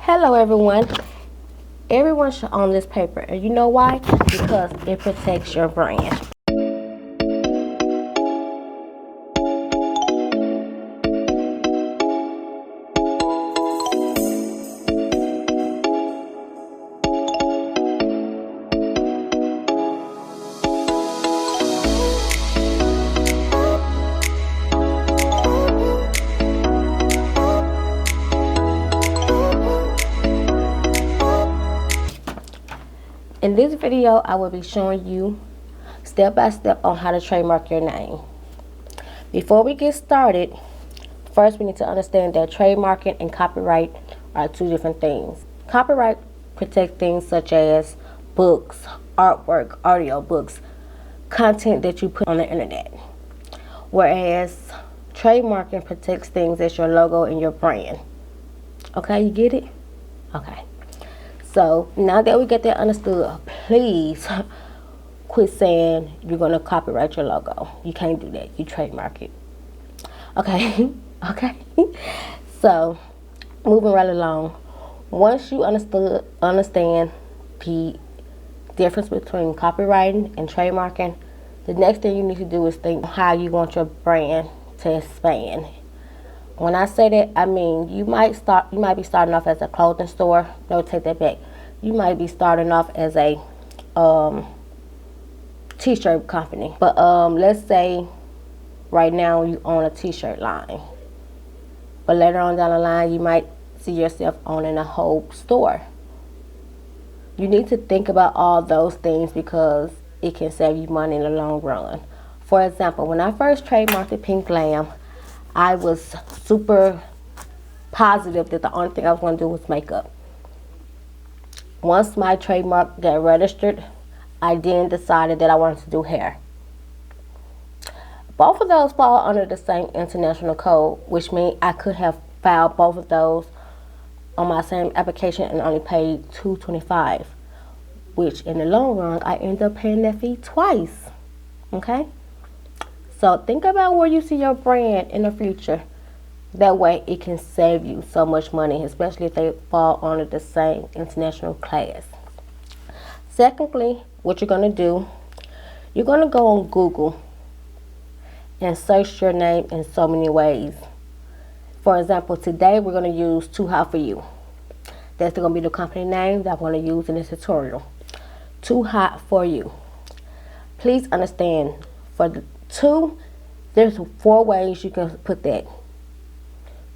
Hello everyone. Everyone should own this paper, and you know why? Because it protects your brand. In this video, I will be showing you step by step on how to trademark your name. Before we get started, first we need to understand that trademarking and copyright are two different things. Copyright protects things such as books, artwork, audio books, content that you put on the internet. Whereas trademarking protects things as your logo and your brand. Okay, you get it? Okay. So now that we get that understood, please quit saying you're going to copyright your logo. You can't do that. You trademark it. Okay? Okay? So moving right along. Once you understand the difference between copywriting and trademarking, the next thing you need to do is think how you want your brand to expand. When I say that, I mean you might be starting off as a clothing store. No, take that back. You might be starting off as a t-shirt company. But let's say right now you own a t-shirt line. But later on down the line, you might see yourself owning a whole store. You need to think about all those things because it can save you money in the long run. For example, when I first trademarked Pink Glam, I was super positive that the only thing I was going to do was makeup. Once my trademark got registered, I then decided that I wanted to do hair. Both of those fall under the same international code, which means I could have filed both of those on my same application and only paid $225, which in the long run, I ended up paying that fee twice. Okay? So think about where you see your brand in the future. That way it can save you so much money, especially if they fall under the same international class. Secondly, what you're going to do, you're going to go on Google and search your name in so many ways. For example, today we're going to use Too Hot For You. That's going to be the company name that I'm going to use in this tutorial. Too Hot For You. Please understand, for the two, there's 4 ways you can put that.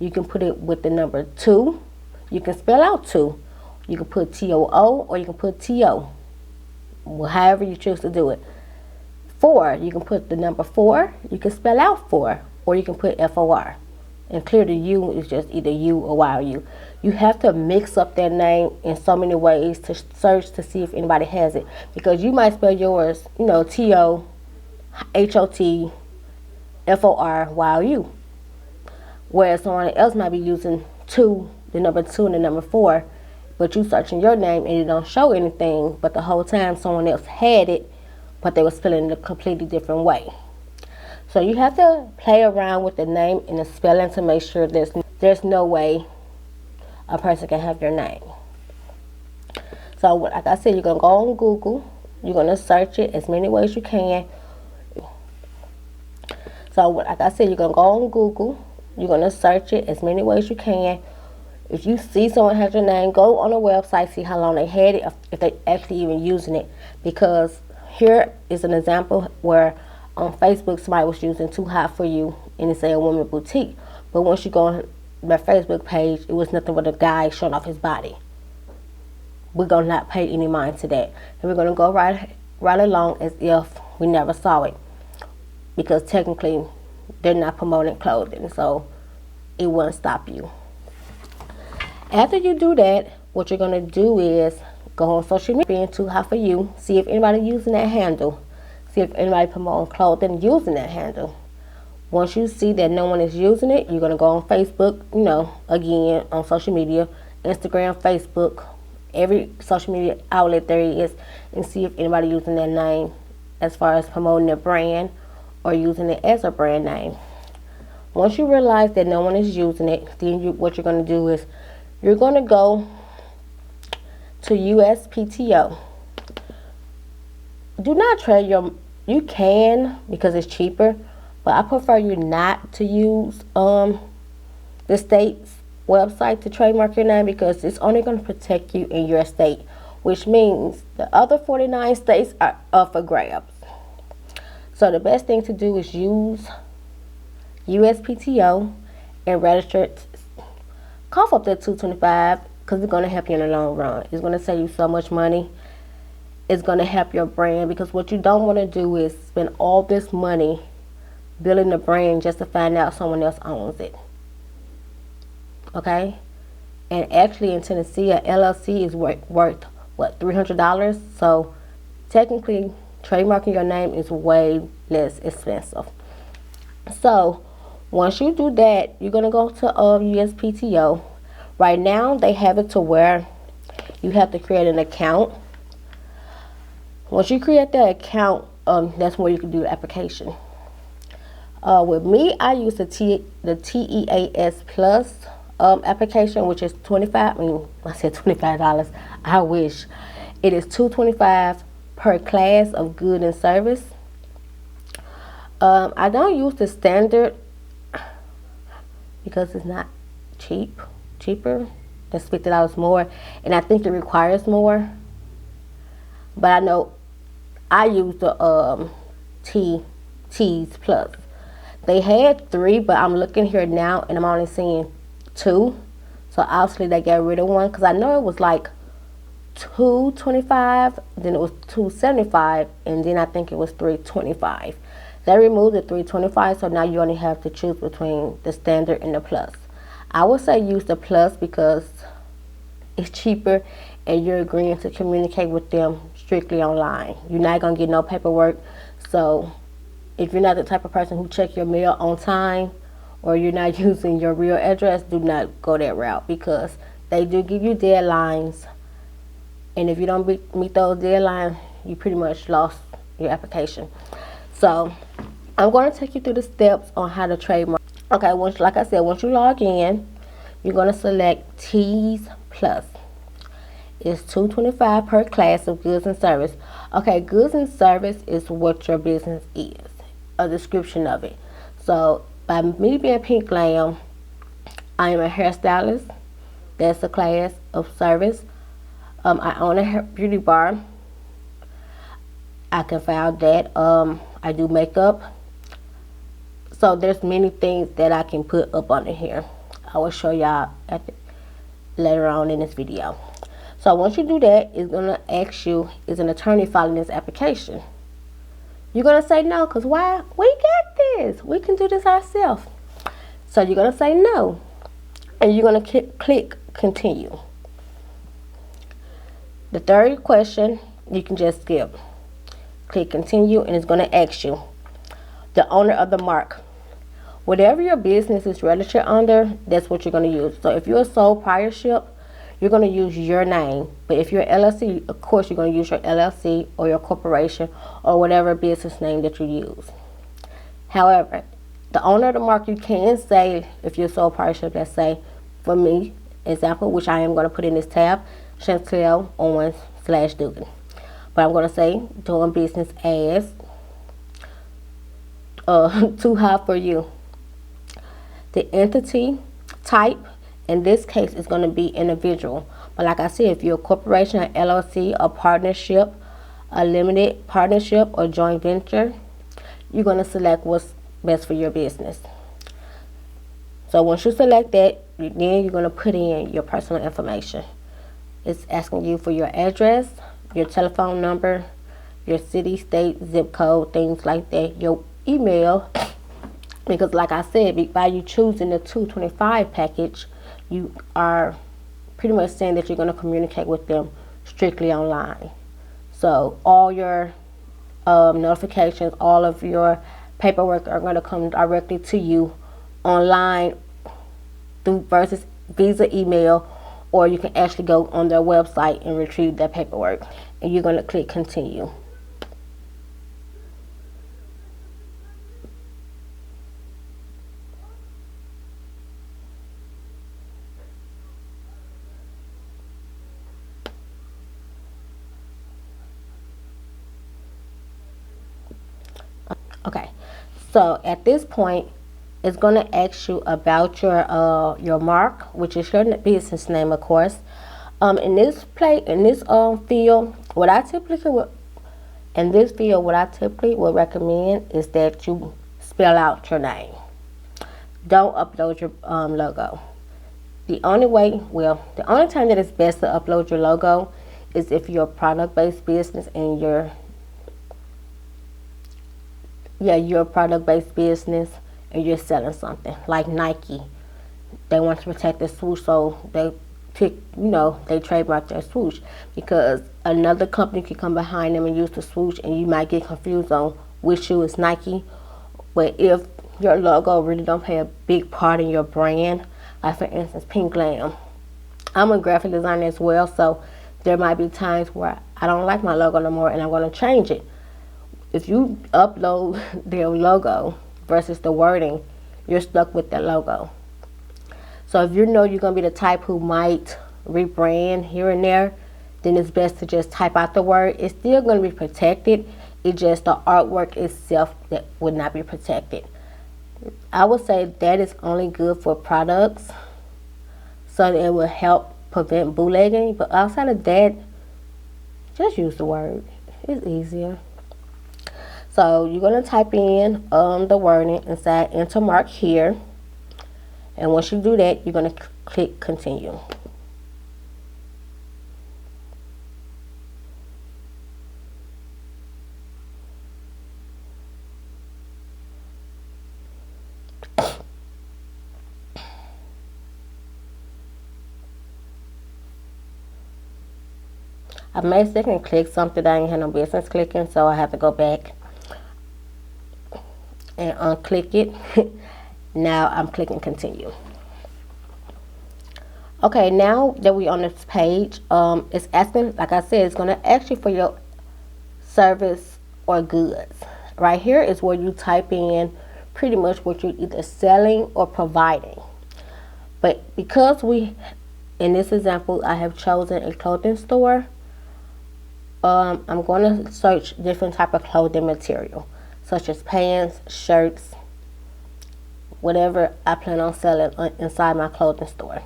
You can put it with the number 2. You can spell out 2. You can put T-O-O or you can put T-O. However you choose to do it. 4, you can put the number 4. You can spell out 4. Or you can put F-O-R. And clear the U is just either U or Y or U. You have to mix up that name in so many ways to search to see if anybody has it. Because you might spell yours, T-O, H-O-T, F-O-R-Y-O-U. Whereas someone else might be using 2, the number 2 and the number 4, but you searching your name and it don't show anything, but the whole time someone else had it, but they were spelling it a completely different way. So you have to play around with the name and the spelling to make sure there's no way a person can have your name. So like I said, you're going to go on Google. You're going to search it as many ways you can. So like I said, you're going to go on Google. You're going to search it as many ways you can. If you see someone has your name, go on a website, see how long they had it, if they actually even using it. Because here is an example where on Facebook somebody was using Too Hot For You and it said a woman boutique. But once you go on their Facebook page, it was nothing but a guy showing off his body. We're going to not pay any mind to that. And we're going to go right along as if we never saw it. Because technically, they're not promoting clothing, so it won't stop you. After you do that, what you're going to do is go on social media, being Too Hot For You, see if anybody using that handle. See if anybody promoting clothing using that handle. Once you see that no one is using it, you're going to go on Facebook, again, on social media, Instagram, Facebook, every social media outlet there is, and see if anybody using that name as far as promoting their brand or using it as a brand name. Once you realize that no one is using it, then what you're going to do is you're going to go to USPTO. Do not trade you can because it's cheaper, but I prefer you not to use the state's website to trademark your name because it's only going to protect you in your state, which means the other 49 states are up for grabs. So the best thing to do is use USPTO and register it. Cough up that $225 because it's going to help you in the long run. It's going to save you so much money. It's going to help your brand because what you don't want to do is spend all this money building a brand just to find out someone else owns it. Okay? And actually in Tennessee, a LLC is worth what, $300? So technically, trademarking your name is way less expensive. So once you do that, you're going to go to USPTO. Right now, they have it to where you have to create an account. Once you create that account, that's where you can do the application. With me, I use the TEAS Plus application, which is I said $25. I wish. It is $225 per class of good and service. I don't use the standard because it's not cheaper. That's $50 more, and I think it requires more. But I know I use the TEAS Plus. They had 3, but I'm looking here now, and I'm only seeing 2. So obviously they got rid of one because I know it was like $225, then it was $275, and then I think it was $325. They removed the $325, so now you only have to choose between the standard and the plus. I would say use the plus because it's cheaper and you're agreeing to communicate with them strictly online. You're not going to get no paperwork. So if you're not the type of person who check your mail on time or you're not using your real address, do not go that route because they do give you deadlines. And if you don't meet those deadlines, you pretty much lost your application. So I'm going to take you through the steps on how to trademark. Okay, like I said, once you log in, you're going to select TEAS Plus. It's $225 per class of goods and service. Okay, goods and service is what your business is, a description of it. So by me being Pink Glam, I am a hairstylist. That's a class of service. I own a beauty bar. I can file that. I do makeup. So there's many things that I can put up under here. I will show y'all later on in this video. So once you do that, it's going to ask you, is an attorney filing this application? You're going to say no, because why? We got this. We can do this ourselves. So you're going to say no. And you're going to click continue. The third question, you can just skip. Click continue, and it's going to ask you, the owner of the mark. Whatever your business is registered under, that's what you're going to use. So if you're a sole proprietorship, you're going to use your name. But if you're LLC, of course, you're going to use your LLC or your corporation or whatever business name that you use. However, the owner of the mark, you can say, if you're a sole proprietorship, let's say, for me, example, which I am going to put in this tab, Chantel Owens/Dugan. But I'm going to say, doing business as Too Hot For You. The entity type, in this case, is going to be individual. But like I said, if you're a corporation, an LLC, a partnership, a limited partnership, or joint venture, you're going to select what's best for your business. So once you select that, then you're going to put in your personal information. It's asking you for your address, your telephone number, your city, state, zip code, things like that, your email. Because like I said, by you choosing the $225 package, you are pretty much saying that you're going to communicate with them strictly online. So all your notifications, all of your paperwork are going to come directly to you online through versus Visa email, or you can actually go on their website and retrieve that paperwork. And you're going to click continue. Okay, so at this point, it's going to ask you about your mark, which is your business name, of course. In this field, what I typically would in this field, what I typically would recommend is that you spell out your name. Don't upload your logo. The only time that it's best to upload your logo is if you're a product-based business and you're a product-based business and you're selling something like Nike. They want to protect their swoosh, so they trademark their swoosh, because another company could come behind them and use the swoosh, and you might get confused on which shoe is Nike. But if your logo really don't play a big part in your brand, like for instance, Pink Glam. I'm a graphic designer as well, so there might be times where I don't like my logo no more and I'm going to change it. If you upload their logo versus the wording, you're stuck with the logo. So if you know you're going to be the type who might rebrand here and there, then it's best to just type out the word. It's still going to be protected. It's just the artwork itself that would not be protected. I would say that is only good for products, so that it will help prevent bootlegging. But outside of that, just use the word. It's easier. So you're going to type in the wording inside enter mark here. And once you do that, you're going to click continue. I may second click something that I ain't had no business clicking, so I have to go back and unclick it. Now I'm clicking continue. Okay, now that we're on this page, it's asking, like I said, it's going to ask you for your service or goods. Right here is where you type in pretty much what you're either selling or providing. But because in this example, I have chosen a clothing store, I'm going to search different type of clothing material, such as pants, shirts, whatever I plan on selling inside my clothing store.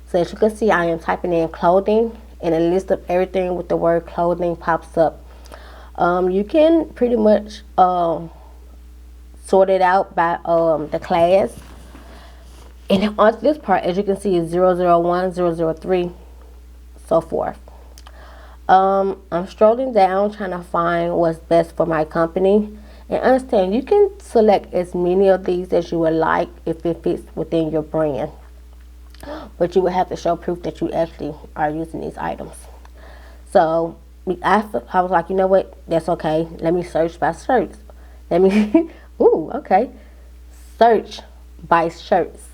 So as you can see, I am typing in clothing, and a list of everything with the word clothing pops up. You can pretty much sort it out by the class. And on this part, as you can see, is 001, 003, so forth. I'm strolling down trying to find what's best for my company. And understand, you can select as many of these as you would like if it fits within your brand. But you would have to show proof that you actually are using these items. So I was like, you know what, that's okay. Let me search by shirts. Search by shirts.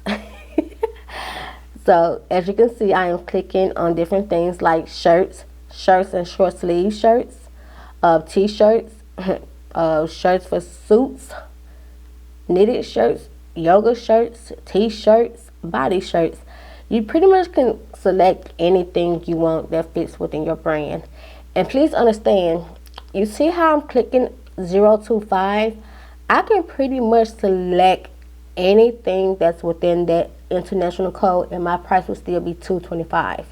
So as you can see, I am clicking on different things like shirts and short sleeve shirts, t-shirts, shirts for suits, knitted shirts, yoga shirts, t-shirts, body shirts. You pretty much can select anything you want that fits within your brand. And please understand, you see how I'm clicking 025? I can pretty much select anything that's within that international code, and my price will still be $225.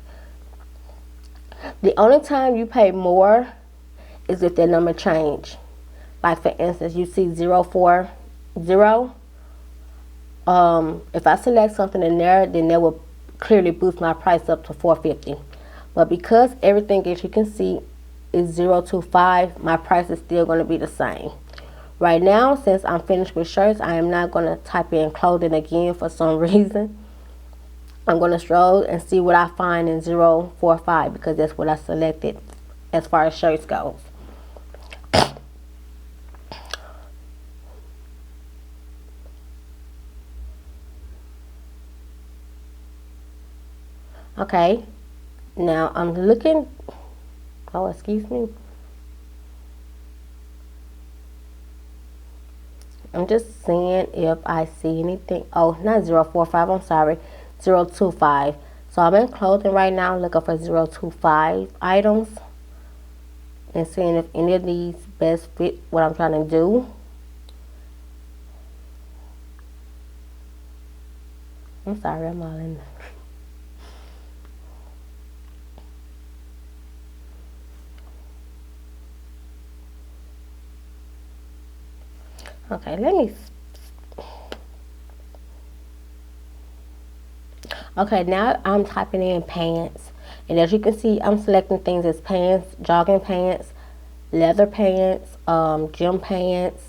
The only time you pay more is if that number change. Like for instance, you see 040. If I select something in there, then that will clearly boost my price up to $450. But because everything, as you can see, is 025, my price is still going to be the same. Right now, since I'm finished with shirts, I am not going to type in clothing again for some reason. I'm going to stroll and see what I find in 045 because that's what I selected as far as shirts goes. Okay, now I'm looking, excuse me. I'm just seeing if I see anything. Oh, not 045, I'm sorry, 025. So I'm in clothing right now looking for 025 items and seeing if any of these best fit what I'm trying to do. I'm sorry, I'm all in. Okay, let me. Okay, now I'm typing in pants. And as you can see, I'm selecting things as pants, jogging pants, leather pants, gym pants,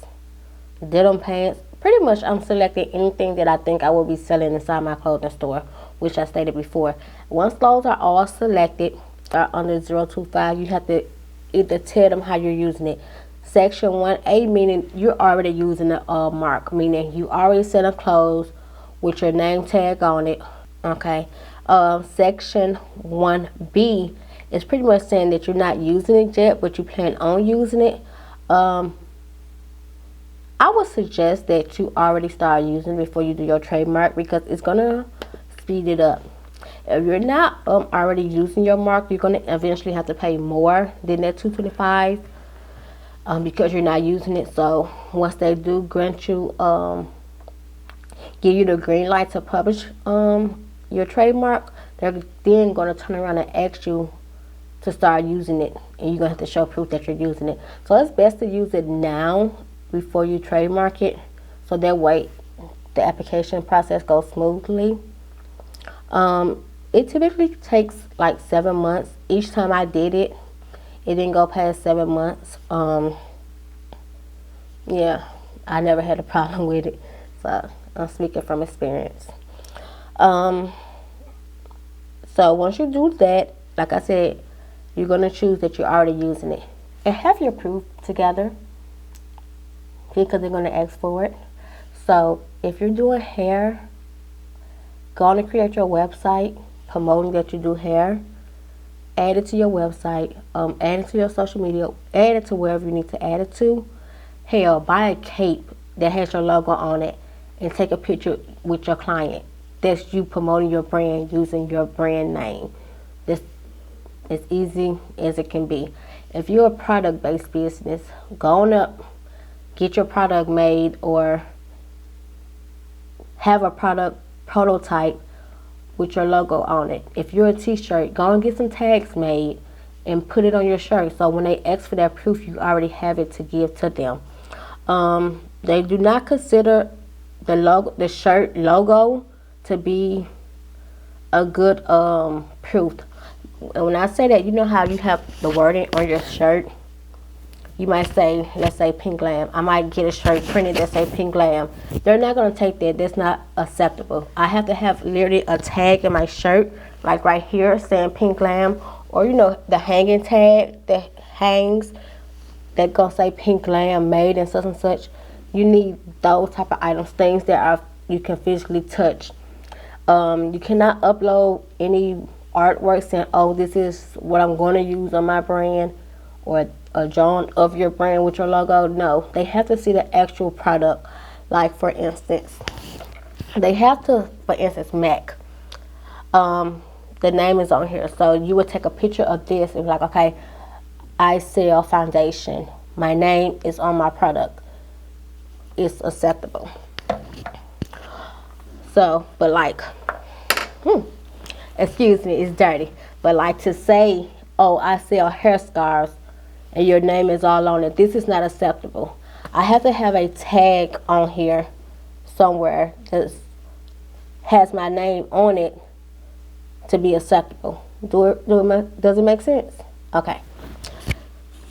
denim pants. Pretty much I'm selecting anything that I think I will be selling inside my clothing store, which I stated before. Once those are all selected, are under 025, you have to either tell them how you're using it. Section 1A, meaning you're already using a mark, meaning you already selling clothes with your name tag on it. Okay. Section 1B is pretty much saying that you're not using it yet, but you plan on using it. I would suggest that you already start using it before you do your trademark, because it's gonna speed it up. If you're not already using your mark, you're gonna eventually have to pay more than that $225 because you're not using it. So once they do grant you, give you the green light to publish your trademark, they're then gonna turn around and ask you to start using it, and you're gonna have to show proof that you're using it. So it's best to use it now before you trademark it, so that way the application process goes smoothly. It typically takes like 7 months. Each time I did it, it didn't go past 7 months. Yeah, I never had a problem with it, so I'm speaking from experience. So once you do that, like I said, you're going to choose that you're already using it. And have your proof together, because they're going to ask for it. So if you're doing hair, go on and create your website promoting that you do hair. Add it to your website, add it to your social media, add it to wherever you need to add it to. Hell, buy a cape that has your logo on it and take a picture with your client. That's you promoting your brand using your brand name. This as easy as it can be. If you're a product-based business, go on up, get your product made, or have a product prototype with your logo on it. If you're a t-shirt, go and get some tags made and put it on your shirt, so when they ask for that proof, you already have it to give to them. They do not consider the shirt logo to be a good proof. And when I say that, you know how you have the wording on your shirt? You might say, let's say Pink Glam. I might get a shirt printed that say Pink Glam. They're not going to take that. That's not acceptable. I have to have literally a tag in my shirt, like right here saying Pink Glam, or you know, the hanging tag that hangs that gonna say Pink Glam made and such and such. You need those type of items, things that are you can physically touch. You cannot upload any artwork saying, oh, this is what I'm going to use on my brand, or a drawing of your brand with your logo. No, they have to see the actual product. Like for instance, they have to, for instance, MAC. The name is on here, so you would take a picture of this and be like, okay, I sell foundation. My name is on my product. It's acceptable. So, but like, excuse me, it's dirty. But like to say, oh, I sell hair scarves and your name is all on it, this is not acceptable. I have to have a tag on here somewhere that has my name on it to be acceptable. Does it make sense? Okay.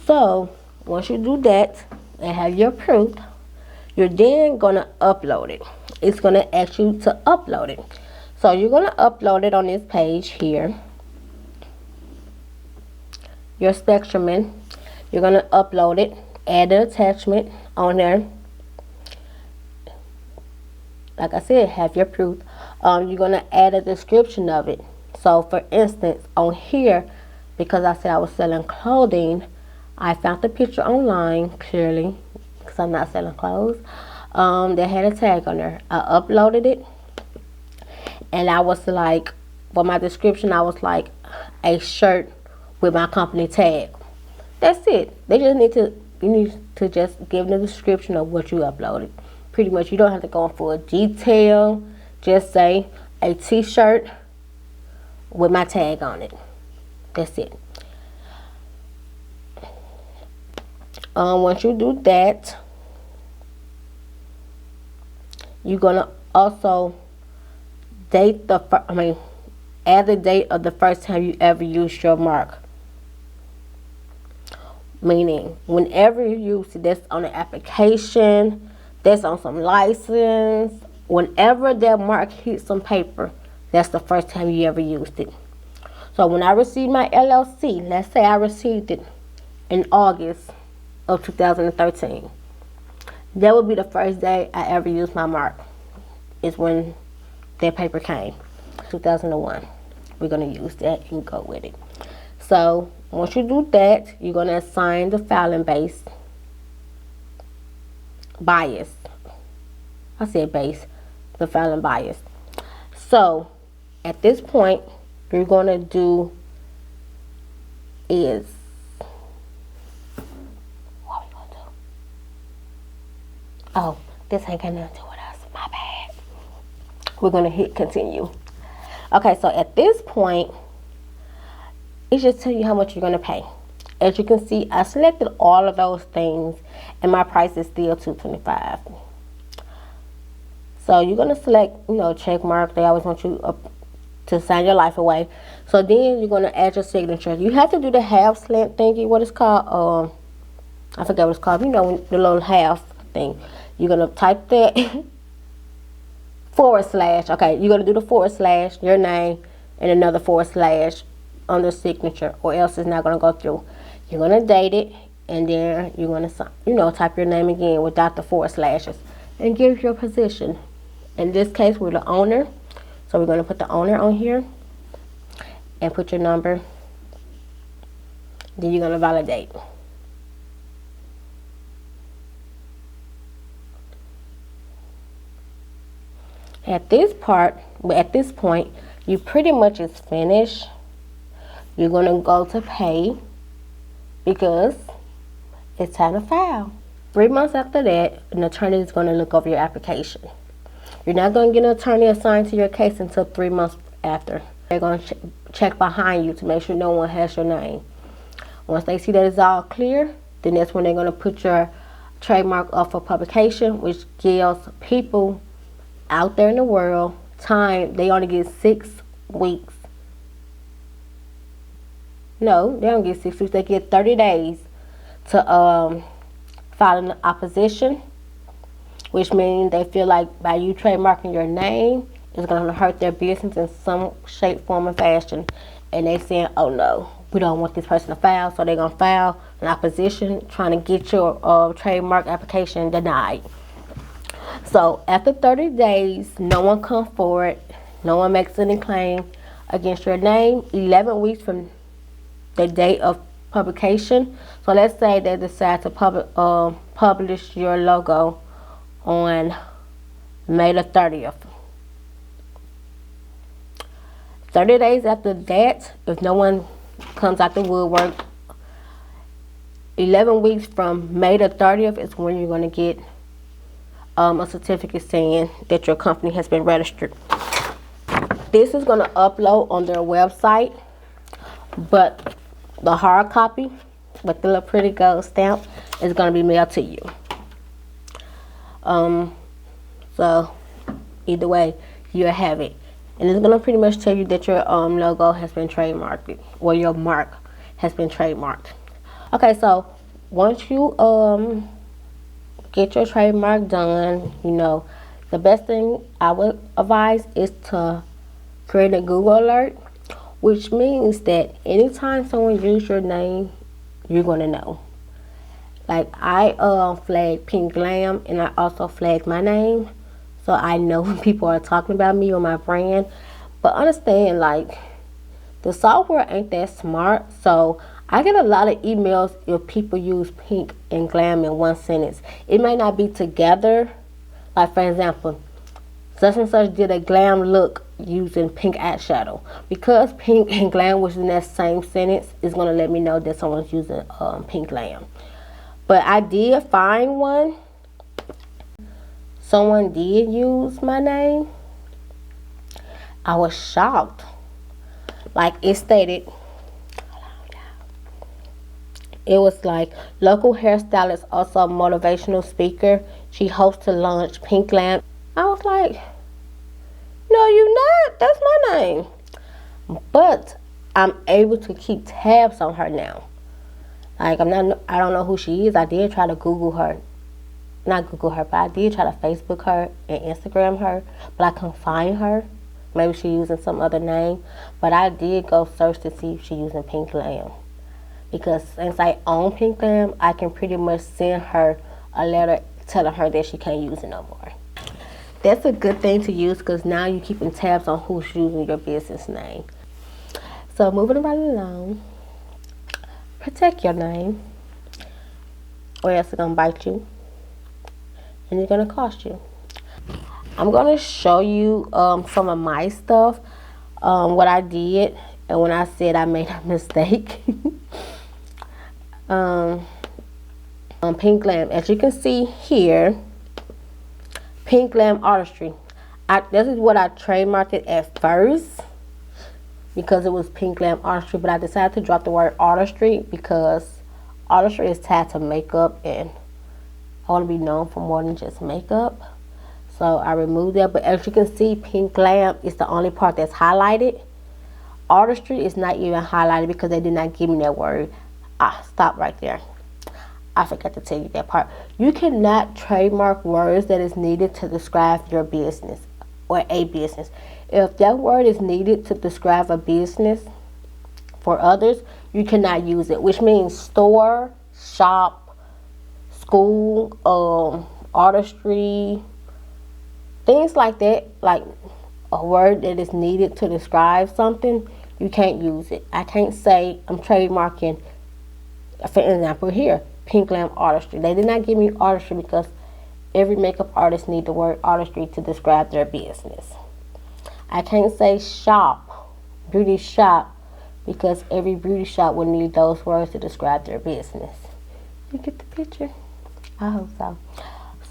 So once you do that and have your proof, you're then gonna upload it. It's gonna ask you to upload it. So you're gonna upload it on this page here. Your specimen. You're gonna upload it. Add the attachment on there. Like I said, have your proof. You're gonna add a description of it. So for instance, on here, because I said I was selling clothing, I found the picture online clearly, because I'm not selling clothes. They had a tag on there. I uploaded it, and I was like, for my description, I was like, a shirt with my company tag. That's it. You need to just give them the description of what you uploaded. Pretty much, you don't have to go in full detail. Just say, a t-shirt with my tag on it. That's it. Once you do that, you're gonna also add the date of the first time you ever used your mark. Meaning, whenever you use it, that's on an application, that's on some license, whenever that mark hits some paper, that's the first time you ever used it. So when I received my LLC, let's say I received it in August of 2013. That would be the first day I ever used my mark, is when that paper came, 2001. We're going to use that and go with it. So once you do that, you're going to assign the filing bias. I said base, the filing bias. So at this point, you're going to do is, what are we going to do? Oh, this ain't got nothing to do with us. My bad. We're going to hit continue. Okay, so at this point, it just tells you how much you're going to pay. As you can see, I selected all of those things, and my price is still $225. So you're going to select, Trademark. They always want you to sign your life away. So then you're going to add your signature. You have to do the half slant thingy, what it's called. I forget what it's called. The little half thing. You're going to type that / Okay, you're going to do the / your name, and another / on the signature, or else it's not going to go through. You're going to date it, and then you're going to, type your name again without the / and give your position. In this case, we're the owner. So we're going to put the owner on here and put your number. Then you're going to validate. At this point, you pretty much is finished. You're going to go to pay because it's time to file. 3 months after that, an attorney is going to look over your application. You're not going to get an attorney assigned to your case until 3 months after. They're going to check behind you to make sure no one has your name. Once they see that it's all clear, then that's when they're going to put your trademark up for publication, which gives people out there in the world time. They only get 6 weeks. No, they don't get 6 weeks. They get 30 days to file an opposition, which means they feel like by you trademarking your name, it's going to hurt their business in some shape, form, or fashion. And they saying, oh no, we don't want this person to file, so they're going to file an opposition trying to get your trademark application denied. So after 30 days, no one comes forward, no one makes any claim against your name. 11 weeks from the date of publication. So let's say they decide to publish your logo on May the 30th. 30 days after that, if no one comes out the woodwork, 11 weeks from May the 30th is when you're going to get a certificate saying that your company has been registered. This is going to upload on their website, but the hard copy with the little pretty gold stamp is going to be mailed to you. So either way, you'll have it. And it's going to pretty much tell you that your logo has been trademarked, or your mark has been trademarked. Okay, so once you get your trademark done, the best thing I would advise is to create a Google alert, which means that anytime someone uses your name, you're going to know. Like I flagged Pink Glam, and I also flagged my name, so I know when people are talking about me or my brand. But understand, like, the software ain't that smart, so I get a lot of emails if people use Pink and Glam in one sentence. It may not be together. Like, for example, such and such did a glam look using pink eyeshadow. Because Pink and Glam was in that same sentence, it's going to let me know that someone's using Pink Glam. But I did find one. Someone did use my name. I was shocked. Like, it stated, it was like, local hairstylist, also a motivational speaker. She hopes to launch Pink Glam. I was like, no, you not. That's my name. But I'm able to keep tabs on her now. Like, I don't know who she is. I did try to Google her. Not Google her, but I did try to Facebook her and Instagram her, but I couldn't find her. Maybe she's using some other name. But I did go search to see if she's using Pink Glam. Because since I own Pink Glam, I can pretty much send her a letter telling her that she can't use it no more. That's a good thing to use because now you're keeping tabs on who's using your business name. So moving right along, protect your name or else it's going to bite you and it's going to cost you. I'm going to show you some of my stuff, what I did, and when I said I made a mistake. Pink Glam, as you can see here, Pink Glam Artistry. This is what I trademarked it at first because it was Pink Glam Artistry, but I decided to drop the word artistry because artistry is tied to makeup and I want to be known for more than just makeup. So I removed that, but as you can see, Pink Glam is the only part that's highlighted. Artistry is not even highlighted because they did not give me that word. Stop right there. I forgot to tell you that part. You cannot trademark words that is needed to describe your business or a business. If that word is needed to describe a business for others, you cannot use it, which means store, shop, school, artistry, things like that, like a word that is needed to describe something, you can't use it. I can't say I'm trademarking, for example here, Pink Glam Artistry. They did not give me artistry because every makeup artist needs the word artistry to describe their business. I can't say shop, beauty shop, because every beauty shop would need those words to describe their business. You get the picture? I hope so.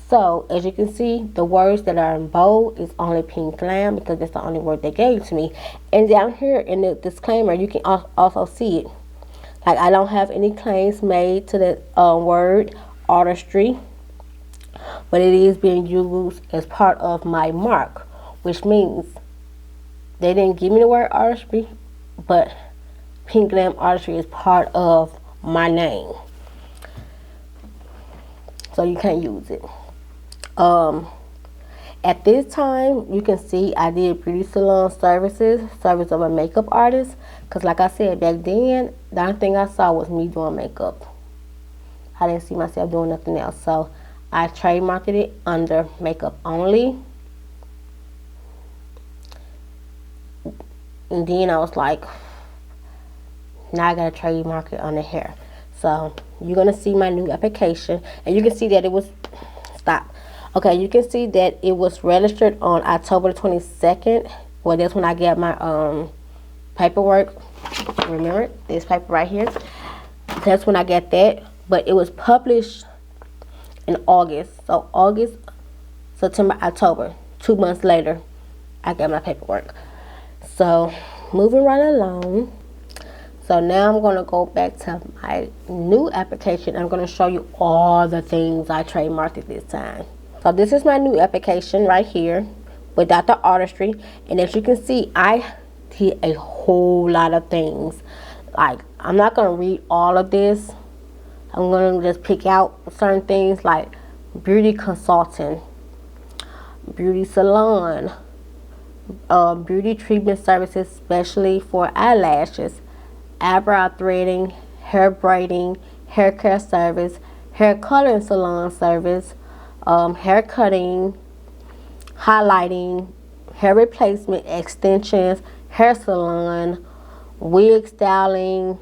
So, as you can see, the words that are in bold is only Pink Glam because that's the only word they gave to me. And down here in the disclaimer, you can also see it. Like, I don't have any claims made to the word artistry, but it is being used as part of my mark, which means they didn't give me the word artistry, but Pink Glam Artistry is part of my name. So you can't use it. At this time, you can see I did beauty salon service of a makeup artist. Because like I said, back then, the only thing I saw was me doing makeup. I didn't see myself doing nothing else. So I trademarked it under makeup only. And then I was like, now I got to trademark it under hair. So you're going to see my new application. And you can see that it was, Okay, you can see that it was registered on October 22nd. Well, that's when I got my paperwork. Remember this paper right here? That's when I got that. But it was published in August. So August, September, October. 2 months later, I got my paperwork. So moving right along. So now I'm going to go back to my new application. I'm going to show you all the things I trademarked at this time. So this is my new application right here without the artistry. And as you can see, I did a whole lot of things. Like, I'm not going to read all of this. I'm going to just pick out certain things like beauty consultant, beauty salon, beauty treatment services, especially for eyelashes, eyebrow threading, hair braiding, hair care service, hair coloring salon service, hair cutting, highlighting, hair replacement, extensions, hair salon, wig styling,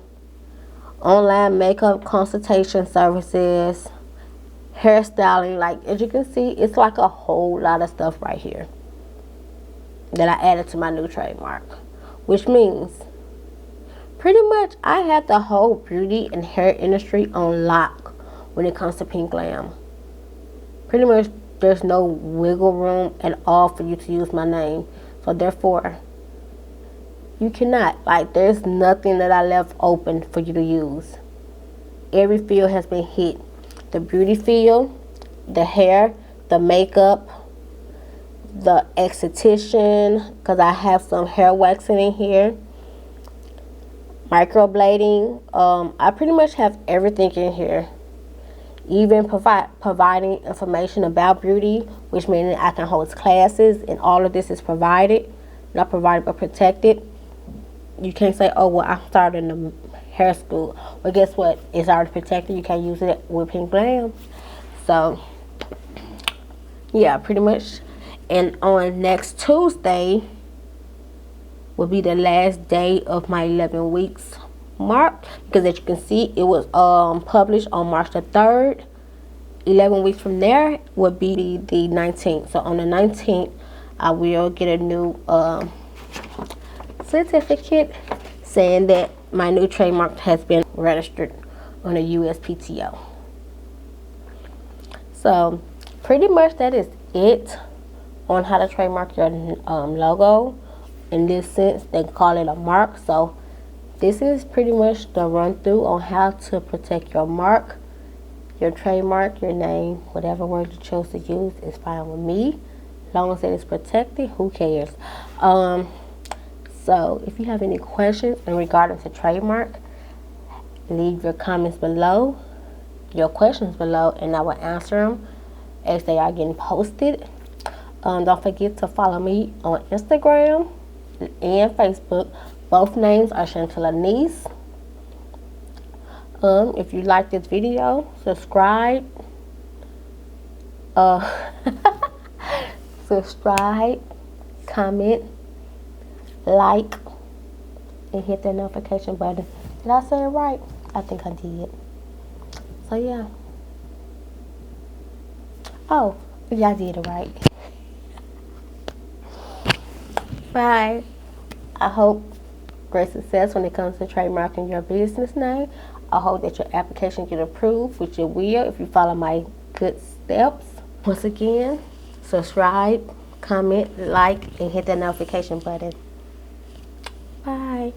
online makeup consultation services, hairstyling. Like, as you can see, it's like a whole lot of stuff right here that I added to my new trademark, which means pretty much I have the whole beauty and hair industry on lock when it comes to Pink Glam. Pretty much there's no wiggle room at all for you to use my name. So therefore, You cannot. Like, there's nothing that I left open for you to use. Every field has been hit. The beauty field, the hair, the makeup, the esthetician, because I have some hair waxing in here, microblading. I pretty much have everything in here. Even providing information about beauty, which means I can host classes, and all of this is provided. Not provided, but protected. You can't say, oh, well, I started in the hair school. Well, guess what? It's already protected. You can't use it with Pink Glam. So, yeah, pretty much. And on next Tuesday will be the last day of my 11 weeks mark. Because as you can see, it was published on March the 3rd. 11 weeks from there would be the 19th. So on the 19th, I will get a new certificate saying that my new trademark has been registered on the USPTO. So pretty much that is it on how to trademark your logo. In this sense, they call it a mark. So this is pretty much the run through on how to protect your mark, your trademark, your name, whatever word you chose to use is fine with me. As long as it is protected, who cares? So if you have any questions in regard to trademark, leave your comments below, your questions below, and I will answer them as they are getting posted. Don't forget to follow me on Instagram and Facebook. Both names are Chantilla Niece. If you like this video, subscribe. Subscribe, comment, like, and hit that notification button. Did I say it right? I think I did. So yeah. Oh, yeah, I did it right. Bye. I hope great success when it comes to trademarking your business name. I hope that your application get approved, which it will if you follow my good steps. Once again, subscribe, comment, like, and hit that notification button. Bye.